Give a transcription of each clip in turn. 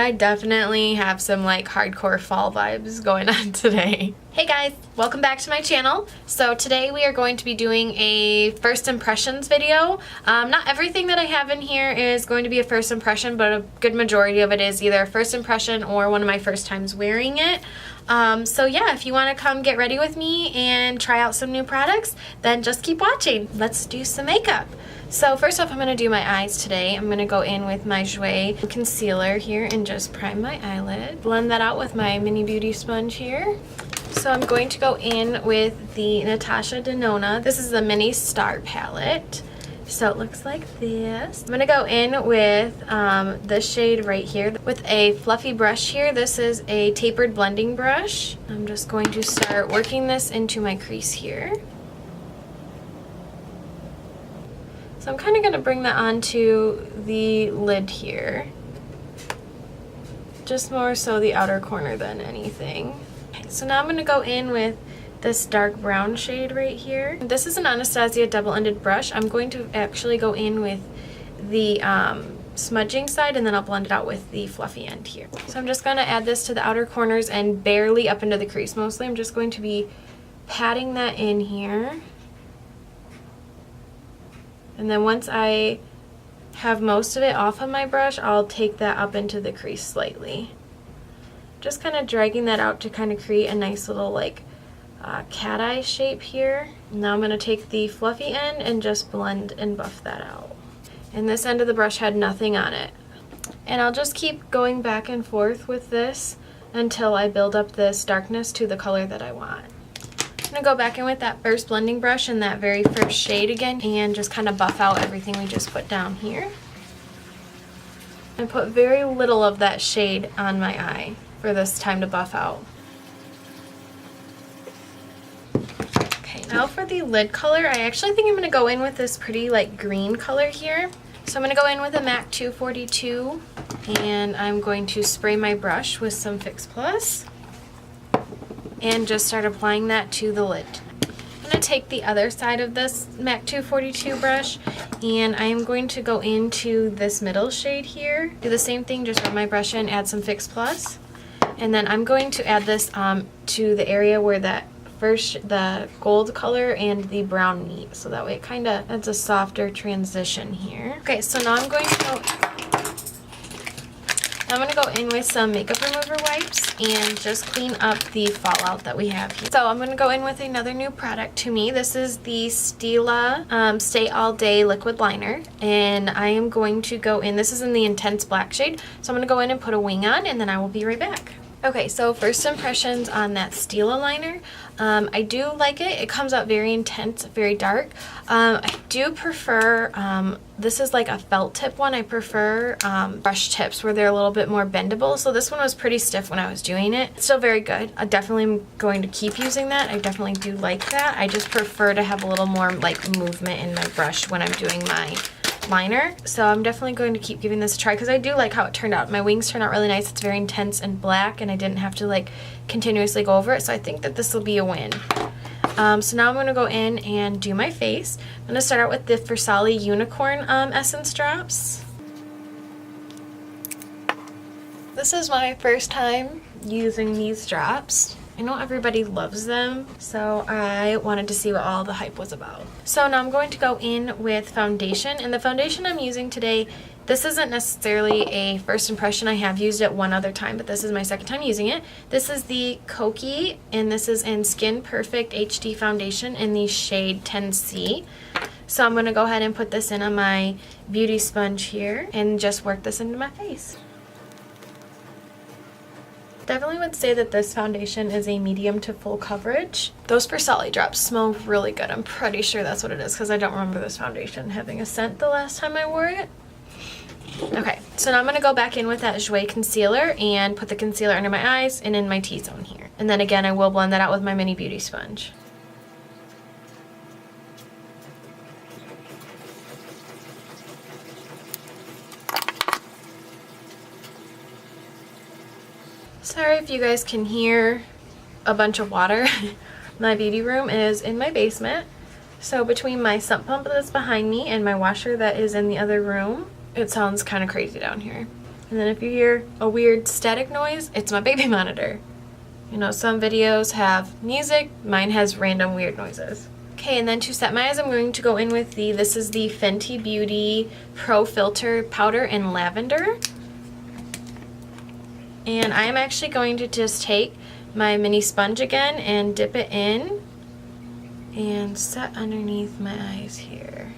I definitely have some like hardcore fall vibes going on today. Hey guys, welcome back to my channel. So today we are going to be doing a first impressions video. Not everything that I have in here is going to be a first impression, but a good majority of it is either a first impression or one of my first times wearing it. So yeah, if you want to come get ready with me and try out some new products, then just keep watching. Let's do some makeup. So first off, I'm going to do my eyes today. I'm going to go in with my Jouer concealer here and just prime my eyelid. Blend that out with my mini beauty sponge here. So I'm going to go in with the Natasha Denona. This is the Mini Star palette. So it looks like this. I'm going to go in with this shade right here with a fluffy brush here. This is a tapered blending brush. I'm just going to start working this into my crease here. So I'm kind of going to bring that onto the lid here. Just more so the outer corner than anything. Okay, so now I'm going to go in with this dark brown shade right here. This is an Anastasia double-ended brush. I'm going to actually go in with the smudging side and then I'll blend it out with the fluffy end here. So I'm just going to add this to the outer corners and barely up into the crease. Mostly I'm just going to be patting that in here. And then once I have most of it off of my brush, I'll take that up into the crease slightly. Just kind of dragging that out to kind of create a nice little like cat eye shape here. Now I'm going to take the fluffy end and just blend and buff that out. And this end of the brush had nothing on it. And I'll just keep going back and forth with this until I build up this darkness to the color that I want. I'm going to go back in with that first blending brush and that very first shade again and just kind of buff out everything we just put down here. And put very little of that shade on my eye for this time to buff out. Okay, now for the lid color, I actually think I'm going to go in with this pretty like green color here. So I'm going to go in with a MAC 242 and I'm going to spray my brush with some Fix Plus. And just start applying that to the lid. I'm going to take the other side of this MAC 242 brush and I am going to go into this middle shade here. Do the same thing, just rub my brush in, add some Fix Plus. And then I'm going to add this to the area where that the gold color and the brown meet. So that way it kind of adds a softer transition here. Okay, so now I'm going to go in with some makeup remover wipes and just clean up the fallout that we have here. So I'm going to go in with another new product to me. This is the Stila Stay All Day Liquid Liner. And I am going to go in, this is in the Intense Black shade. So I'm going to go in and put a wing on and then I will be right back. Okay, so first impressions on that Stila liner. I do like it. It comes out very intense, very dark. I do prefer, this is like a felt tip one. I prefer brush tips where they're a little bit more bendable. So this one was pretty stiff when I was doing it. It's still very good. I definitely am going to keep using that. I definitely do like that. I just prefer to have a little more like movement in my brush when I'm doing my liner. So I'm definitely going to keep giving this a try because I do like how it turned out. My wings turned out really nice. It's very intense and black and I didn't have to like continuously go over it. So I think that this will be a win. So now I'm going to go in and do my face. I'm going to start out with the Versali Unicorn Essence Drops. This is my first time using these drops. I know everybody loves them, so I wanted to see what all the hype was about. So now I'm going to go in with foundation, and the foundation I'm using today, this isn't necessarily a first impression. I have used it one other time, but this is my second time using it. This is the Kokie, and this is in Skin Perfect HD Foundation in the shade 10C. So I'm going to go ahead and put this in on my beauty sponge here and just work this into my face. Definitely would say that this foundation is a medium to full coverage. Those Versali drops smell really good. I'm pretty sure that's what it is because I don't remember this foundation having a scent the last time I wore it. Okay, so now I'm going to go back in with that Jouer concealer and put the concealer under my eyes and in my T-zone here. And then again, I will blend that out with my mini beauty sponge. Sorry if you guys can hear a bunch of water. My beauty room is in my basement. So between my sump pump that's behind me and my washer that is in the other room, it sounds kind of crazy down here. And then if you hear a weird static noise, it's my baby monitor. You know, some videos have music, mine has random weird noises. Okay, and then to set my eyes, I'm going to go in with this is the Fenty Beauty Pro Filter Powder in Lavender. And I'm actually going to just take my mini sponge again and dip it in and set underneath my eyes here.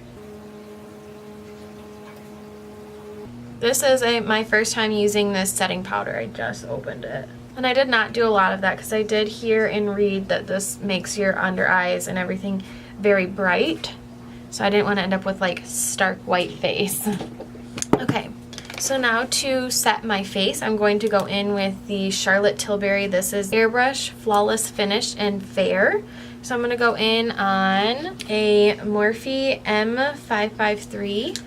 This is my first time using this setting powder. I just opened it. And I did not do a lot of that because I did hear and read that this makes your under eyes and everything very bright. So I didn't want to end up with like stark white face. Okay, so now to set my face, I'm going to go in with the Charlotte Tilbury. This is Airbrush Flawless Finish and Fair. So I'm going to go in on a Morphe M553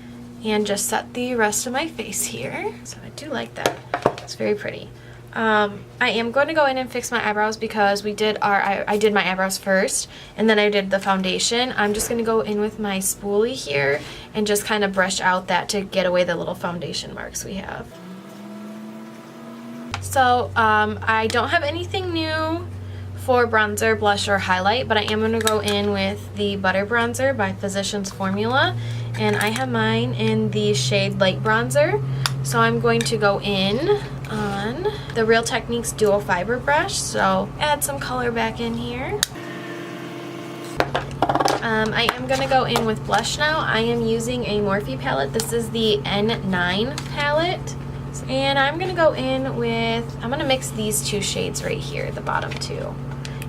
and just set the rest of my face here. So I do like that. It's very pretty. I am going to go in and fix my eyebrows because I did my eyebrows first and then I did the foundation. I'm just going to go in with my spoolie here and just kind of brush out that to get away the little foundation marks we have. So I don't have anything new for bronzer, blush, or highlight, but I am going to go in with the Butter Bronzer by Physicians Formula, and I have mine in the shade Light Bronzer. So I'm going to go in on the Real Techniques Dual Fiber brush, so add some color back in here. I am going to go in with blush now. I am using a Morphe palette. This is the N9 palette. And I'm going to go in with, I'm going to mix these two shades right here, the bottom two.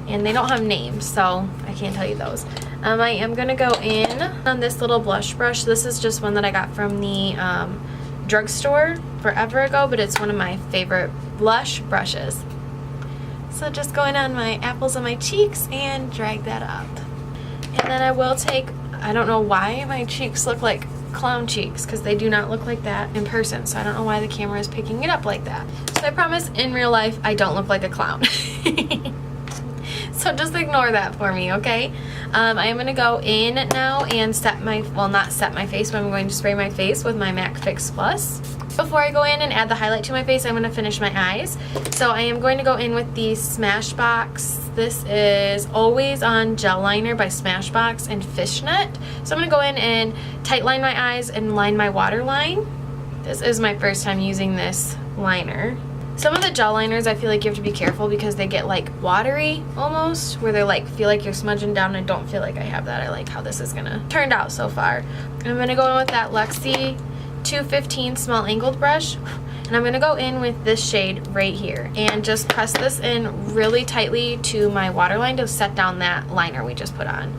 And they don't have names, so I can't tell you those. I am going to go in on this little blush brush. This is just one that I got from the drugstore forever ago, but it's one of my favorite blush brushes. So just going on my apples of my cheeks and drag that up. And then I will take, I don't know why my cheeks look like clown cheeks, because they do not look like that in person, so I don't know why the camera is picking it up like that. So I promise in real life I don't look like a clown. So just ignore that for me, okay? I am going to go in now and set my, well, not set my face, but I'm going to spray my face with my MAC Fix Plus. Before I go in and add the highlight to my face, I'm going to finish my eyes. So I am going to go in with the Smashbox. This is Always On Gel Liner by Smashbox and Fishnet. So I'm going to go in and tight line my eyes and line my waterline. This is my first time using this liner. Some of the gel liners I feel like you have to be careful because they get like watery almost, where they're like, feel like you're smudging down. I don't feel like I have that. I like how this is gonna turned out so far. I'm gonna go in with that Luxie 215 small angled brush, and I'm gonna go in with this shade right here and just press this in really tightly to my waterline to set down that liner we just put on.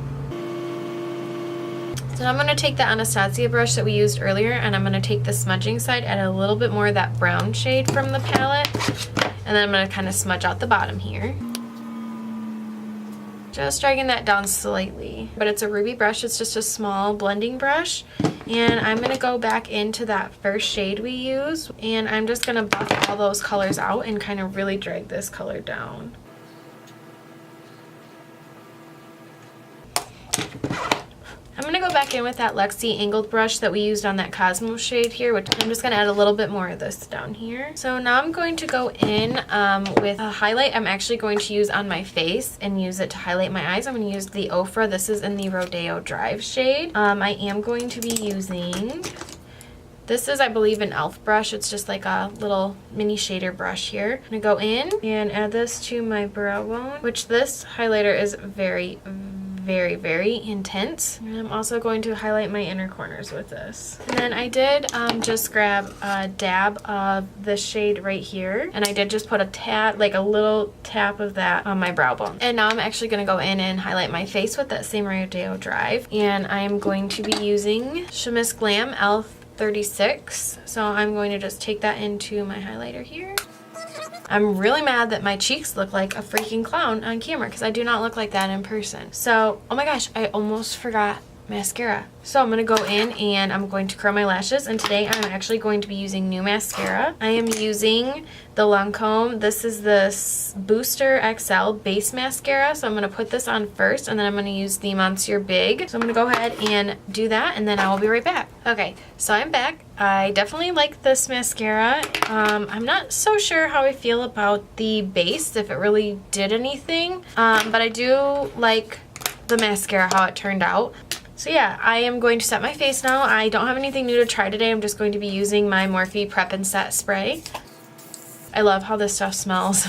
So I'm going to take the Anastasia brush that we used earlier, and I'm going to take the smudging side, add a little bit more of that brown shade from the palette, and then I'm going to kind of smudge out the bottom here. Just dragging that down slightly. But it's a ruby brush, it's just a small blending brush, and I'm going to go back into that first shade we used, and I'm just going to buff all those colors out and kind of really drag this color down. I'm going to go back in with that Luxie angled brush that we used on that Cosmo shade here, which I'm just going to add a little bit more of this down here. So now I'm going to go in with a highlight I'm actually going to use on my face and use it to highlight my eyes. I'm going to use the Ofra. This is in the Rodeo Drive shade. I am going to be using, this is I believe an e.l.f. brush. It's just like a little mini shader brush here. I'm going to go in and add this to my brow bone, which this highlighter is very intense. And I'm also going to highlight my inner corners with this. And then I did just grab a dab of this shade right here, and I did just put a tap, like a little tap of that on my brow bone. And now I'm actually going to go in and highlight my face with that same Rodeo Drive, and I'm going to be using Chemise Glam L36. So I'm going to just take that into my highlighter here. I'm really mad that my cheeks look like a freaking clown on camera because I do not look like that in person. So, oh my gosh, I almost forgot mascara. So I'm going to go in and I'm going to curl my lashes, and today I'm actually going to be using new mascara. I am using the Lancome. This is the Booster XL Base Mascara, so I'm going to put this on first, and then I'm going to use the Monsieur Big. So I'm going to go ahead and do that, and then I will be right back. Okay, so I'm back. I definitely like this mascara. I'm not so sure how I feel about the base, if it really did anything, but I do like the mascara, how it turned out. So yeah, I am going to set my face now. I don't have anything new to try today. I'm just going to be using my Morphe Prep and Set spray. I love how this stuff smells.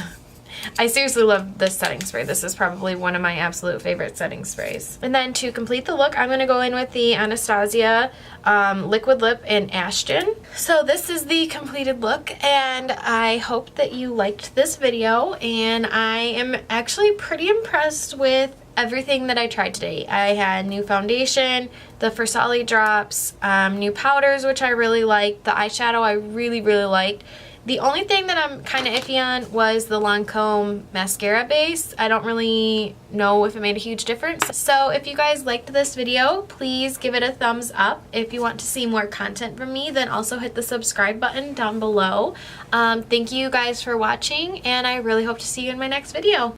I seriously love this setting spray. This is probably one of my absolute favorite setting sprays. And then to complete the look, I'm going to go in with the Anastasia Liquid Lip in Ashton. So this is the completed look, and I hope that you liked this video, and I am actually pretty impressed with everything that I tried today. I had new foundation, the Versali drops, new powders, which I really liked, the eyeshadow I really liked. The only thing that I'm kind of iffy on was the Lancome mascara base. I don't really know if it made a huge difference. So if you guys liked this video, please give it a thumbs up. If you want to see more content from me, then also hit the subscribe button down below. Thank you guys for watching, and I really hope to see you in my next video.